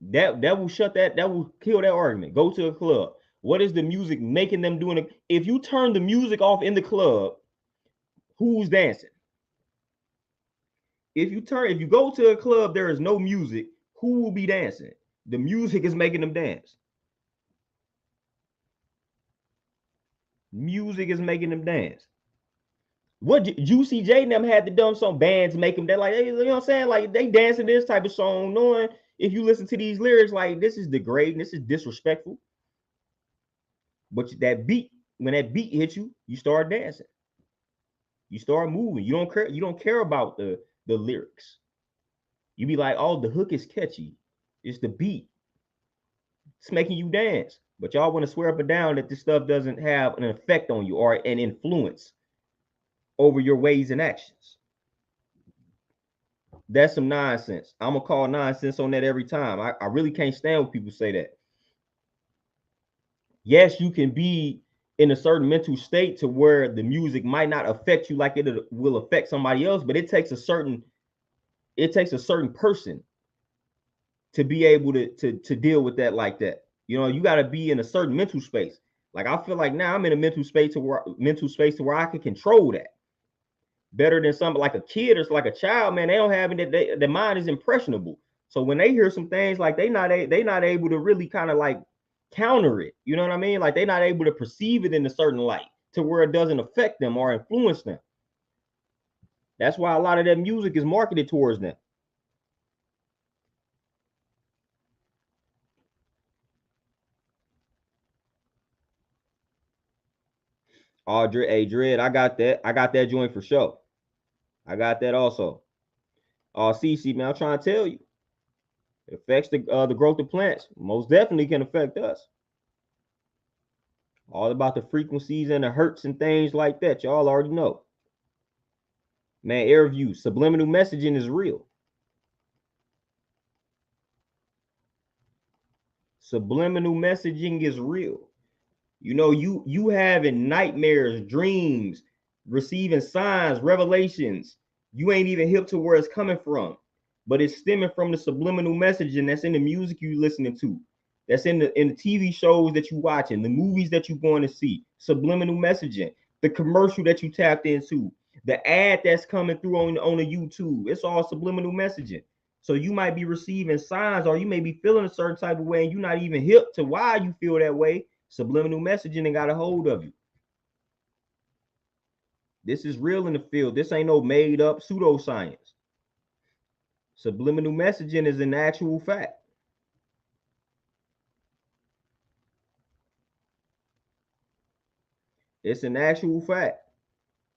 That will shut that will kill that argument. Go to a club. What is the music making them doing? If you turn the music off in the club, who's dancing? If you go to a club, there is no music. Who will be dancing? The music is making them dance. Music is making them dance. What Juicy J and them had to done some bands make them that like you know what I'm saying? Like they dancing this type of song, knowing if you listen to these lyrics, like this is degrading, this is disrespectful. But that beat, when that beat hits you, you start dancing. You start moving. You don't care about the lyrics. You be like, oh, the hook is catchy. It's the beat. It's making you dance. But y'all want to swear up and down that this stuff doesn't have an effect on you or an influence over your ways and actions. That's some nonsense. I'm gonna call nonsense on that every time. I really can't stand when people say that. Yes, you can be in a certain mental state to where the music might not affect you like it will affect somebody else, but it takes a certain person to be able to deal with that like that. You know, you got to be in a certain mental space. Like I feel like now I'm in a mental space to where I can control that better than something like a kid or like a child. Man, they don't have it. Their mind is impressionable. So when they hear some things, like they not able to really kind of like counter it. You know what I mean? Like they're not able to perceive it in a certain light to where it doesn't affect them or influence them. That's why a lot of that music is marketed towards them. Oh, hey, Dread, I got that. I got that joint for sure. I got that also. Oh, CC, man, I'm trying to tell you, it affects the growth of plants. Most definitely can affect us. All about the frequencies and the hertz and things like that. Y'all already know. Man, AirView, subliminal messaging is real. Subliminal messaging is real. You know, you having nightmares, dreams, receiving signs, revelations. You ain't even hip to where it's coming from, but it's stemming from the subliminal messaging that's in the music you listening to, that's in the TV shows that you watching, the movies that you going to see. Subliminal messaging, the commercial that you tapped into, the ad that's coming through on the YouTube. It's all subliminal messaging. So you might be receiving signs, or you may be feeling a certain type of way, and you're not even hip to why you feel that way. Subliminal messaging and got a hold of you. This is real in the field. This ain't no made up pseudoscience. Subliminal messaging is an actual fact. It's an actual fact.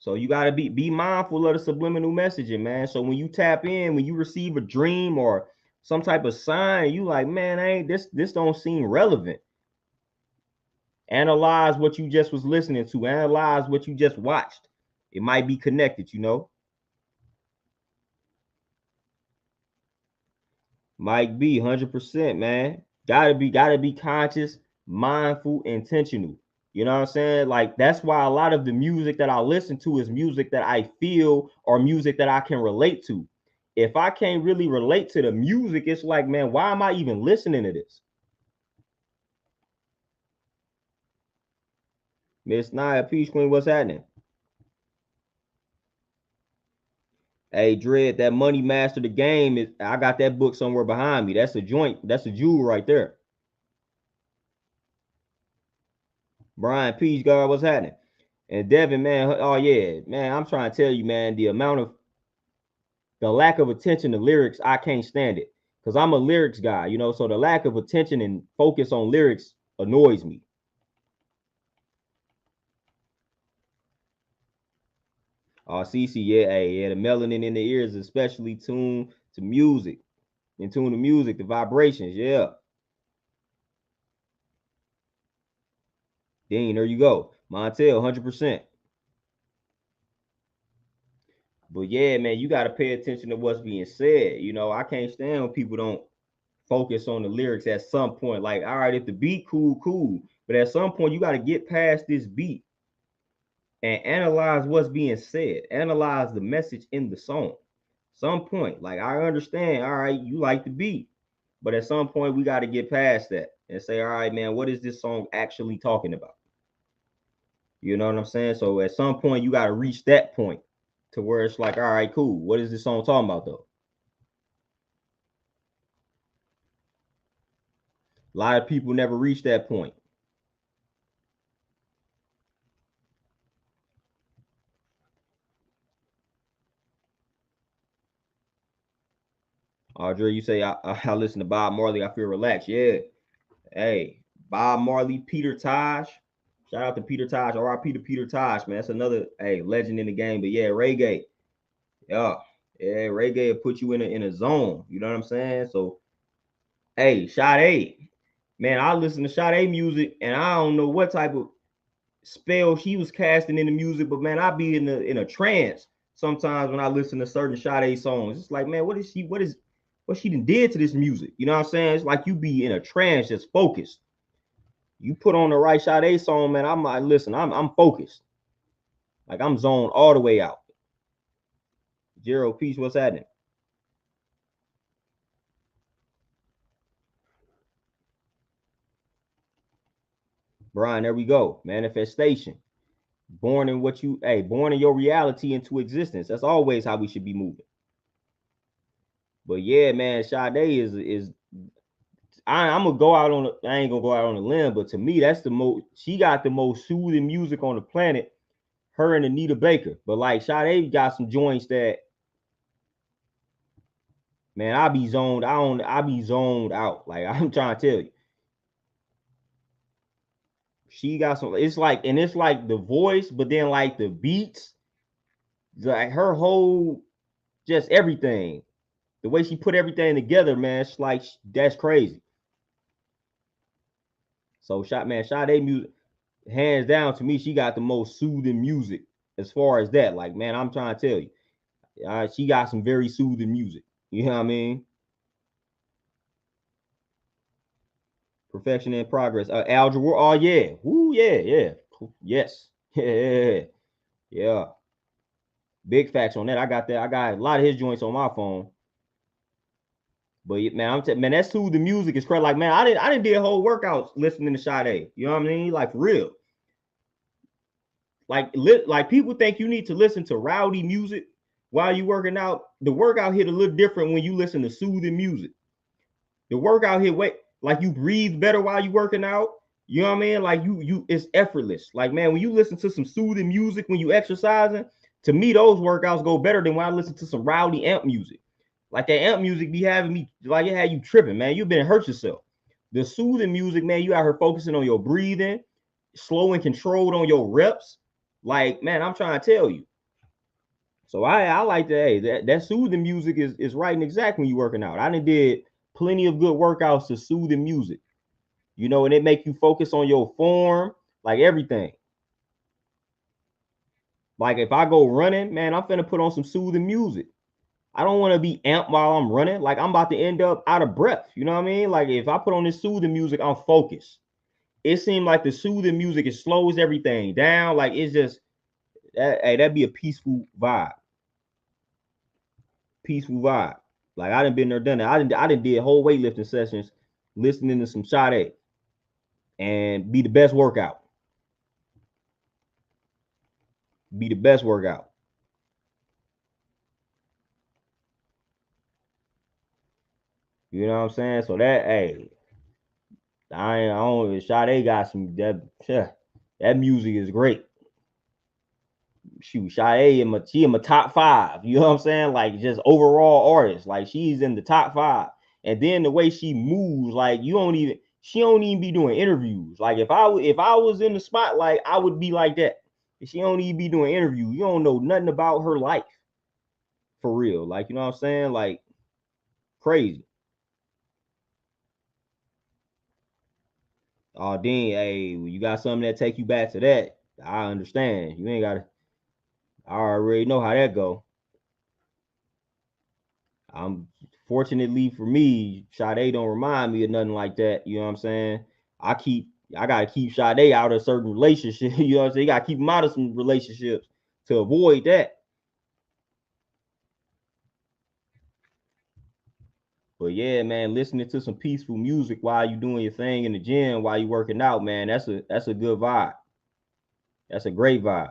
So you gotta be mindful of the subliminal messaging, man. So when you tap in, when you receive a dream or some type of sign, you like, man, ain't this don't seem relevant. Analyze what you just was listening to. Analyze what you just watched. It might be connected, you know. Mike B, 100%, man. Gotta be conscious, mindful, intentional. You know what I'm saying? Like that's why a lot of the music that I listen to is music that I feel or music that I can relate to. If I can't really relate to the music, it's like, man, why am I even listening to this? Miss Nia, Peace Queen, what's happening? Hey, Dread, that Money Master the Game is. I got that book somewhere behind me. That's a joint. That's a jewel right there. Brian Peace, God, what's happening? And Devin, man, oh yeah, man, I'm trying to tell you, man, the lack of attention to lyrics, I can't stand it because I'm a lyrics guy, you know. So the lack of attention and focus on lyrics annoys me. CC, yeah, hey, yeah, the melanin in the ears, especially tuned to music, in tune to music, the vibrations, yeah. Dean, there you go, Montel, 100%. But yeah, man, you got to pay attention to what's being said. You know, I can't stand when people don't focus on the lyrics at some point. Like, all right, if the beat cool, cool. But at some point, you got to get past this beat and analyze what's being said. Analyze the message in the song. Some point, like I understand, all right, you like the beat. But at some point, we got to get past that and say, all right, man, what is this song actually talking about? You know what I'm saying? So at some point, you got to reach that point to where it's like, all right, cool. What is this song talking about, though? A lot of people never reach that point. Audrey, you say I listen to Bob Marley, I feel relaxed. Yeah. Hey, Bob Marley, Peter Tosh. Shout out to Peter Tosh, RIP to Peter Tosh, man. That's another legend in the game. But yeah, reggae. Yeah. Yeah, reggae will put you in a zone. You know what I'm saying? So hey, Sade. Man, I listen to Sade music and I don't know what type of spell she was casting in the music, but man, I be in a trance sometimes when I listen to certain Sade songs. It's like, man, what she did to this music? You know what I'm saying? It's like you be in a trance, just focused. You put on the right Sade song, man. I'm like, listen, I'm focused. Like I'm zoned all the way out. Zero Peace, what's happening? Brian, there we go. Manifestation. Born in what you, born in your reality into existence. That's always how we should be moving. But yeah, man, Sade is I'm gonna go out on I ain't gonna go out on a limb, but to me, that's the most she got the most soothing music on the planet. Her and Anita Baker. But like Sade got some joints that man, I be zoned out. Like I'm trying to tell you. She got some, it's like the voice, but then like the beats, like her whole just everything. The way she put everything together, man, it's like that's crazy. So Sade music, hands down to me, she got the most soothing music as far as that. Like, man, I'm trying to tell you, she got some very soothing music. You know what I mean? Perfection in progress. Algebra. Oh yeah. Woo yeah, yeah. Yes. Yeah. Yeah. Big facts on that. I got that. I got a lot of his joints on my phone. But man, man, that soothing music is crazy. Like, man, I didn't do a whole workout listening to Sade. You know what I mean? Like for real. Like people think you need to listen to rowdy music while you working out. The workout hit a little different when you listen to soothing music. The workout hit wait like you breathe better while you working out. You know what I mean? Like you it's effortless. Like man, when you listen to some soothing music when you exercising, to me those workouts go better than when I listen to some rowdy amp music. Like that amp music be having me like it had you tripping, man. You've been hurt yourself. The soothing music, man, you out here focusing on your breathing, slow and controlled on your reps. Like, man, I'm trying to tell you. So I like that. Hey, that soothing music is right and exact when you working out. I done did plenty of good workouts to soothing music, you know, and it make you focus on your form, like everything. Like if I go running, man, I'm finna put on some soothing music. I don't want to be amped while I'm running. Like I'm about to end up out of breath. You know what I mean? Like if I put on this soothing music, I'm focused. It seemed like the soothing music, it slows everything down. Like it's just hey, that'd be a peaceful vibe. Peaceful vibe. Like I done been there, done that. I done did whole weightlifting sessions listening to some Sade and be the best workout. Be the best workout. You know what I'm saying? So that hey, I don't Sade got some that music is great. Shoot, Sade she in my top five. You know what I'm saying? Like just overall artist. Like she's in the top five. And then the way she moves, like she don't even be doing interviews. Like if I was in the spotlight, I would be like that. She don't even be doing interviews. You don't know nothing about her life for real. Like you know what I'm saying? Like crazy. Oh, then hey, you got something that take you back to that. I understand. You ain't gotta. I already know how that go. I'm fortunately for me, Sade don't remind me of nothing like that. You know what I'm saying? I gotta keep Sade out of certain relationships. You know what I'm saying? You gotta keep him out of some relationships to avoid that. But yeah, man, listening to some peaceful music while you doing your thing in the gym, while you working out, man, that's a good vibe. That's a great vibe.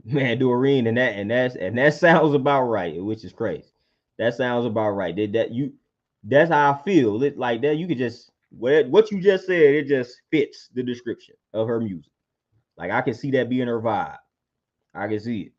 Man, Doreen, and that sounds about right, which is crazy. That sounds about right. That's how I feel. It like that. You could just what you just said. It just fits the description of her music. Like I can see that being her vibe. I can see it.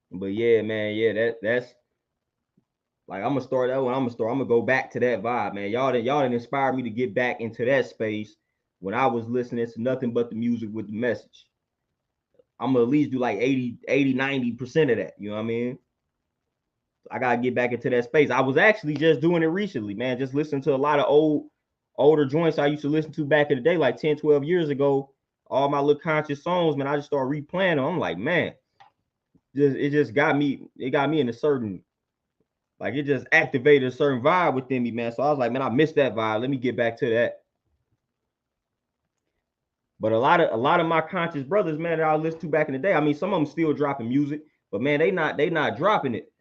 But yeah, man, yeah, that's like I'm gonna start that one. I'm gonna start. I'm gonna go back to that vibe, man. Y'all didn't inspire me to get back into that space when I was listening to nothing but the music with the message. I'm gonna at least do like 90% of that. You know what I mean? I gotta get back into that space. I was actually just doing it recently, man. Just listening to a lot of older joints I used to listen to back in the day, like 10, 12 years ago. All my little conscious songs, man. I just started replaying them. I'm like, man, it just got me. It got me in a certain, like, it just activated a certain vibe within me, man. So I was like, man, I missed that vibe. Let me get back to that. But a lot of my conscious brothers, man, that I listened to back in the day. I mean, some of them still dropping music, but man, they not dropping it.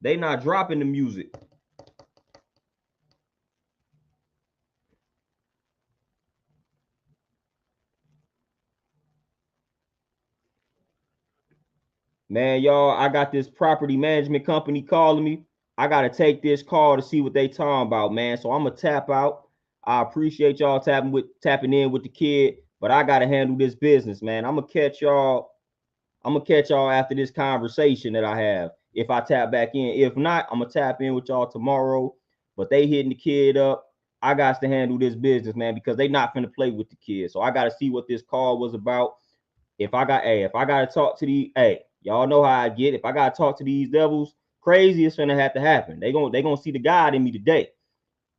They not dropping the music. Man, y'all, I got this property management company calling me. I gotta take this call to see what they talking about, man. So I'm gonna tap out. I appreciate y'all tapping in with the kid, but I gotta handle this business, man. I'm gonna catch y'all. I'm gonna catch y'all after this conversation that I have. If I tap back in, if not, I'm gonna tap in with y'all tomorrow. But they hitting the kid up. I got to handle this business, man, because they not finna play with the kid. So I gotta see what this call was about. If I gotta talk to the y'all know how I get. If I gotta talk to these devils, crazy is gonna have to happen. They gonna see the God in me today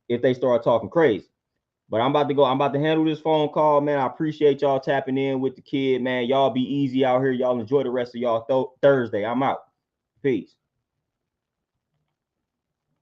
if they start talking crazy. But I'm about to go. I'm about to handle this phone call, man. I appreciate y'all tapping in with the kid, man. Y'all be easy out here. Y'all enjoy the rest of y'all Thursday. I'm out. Peace.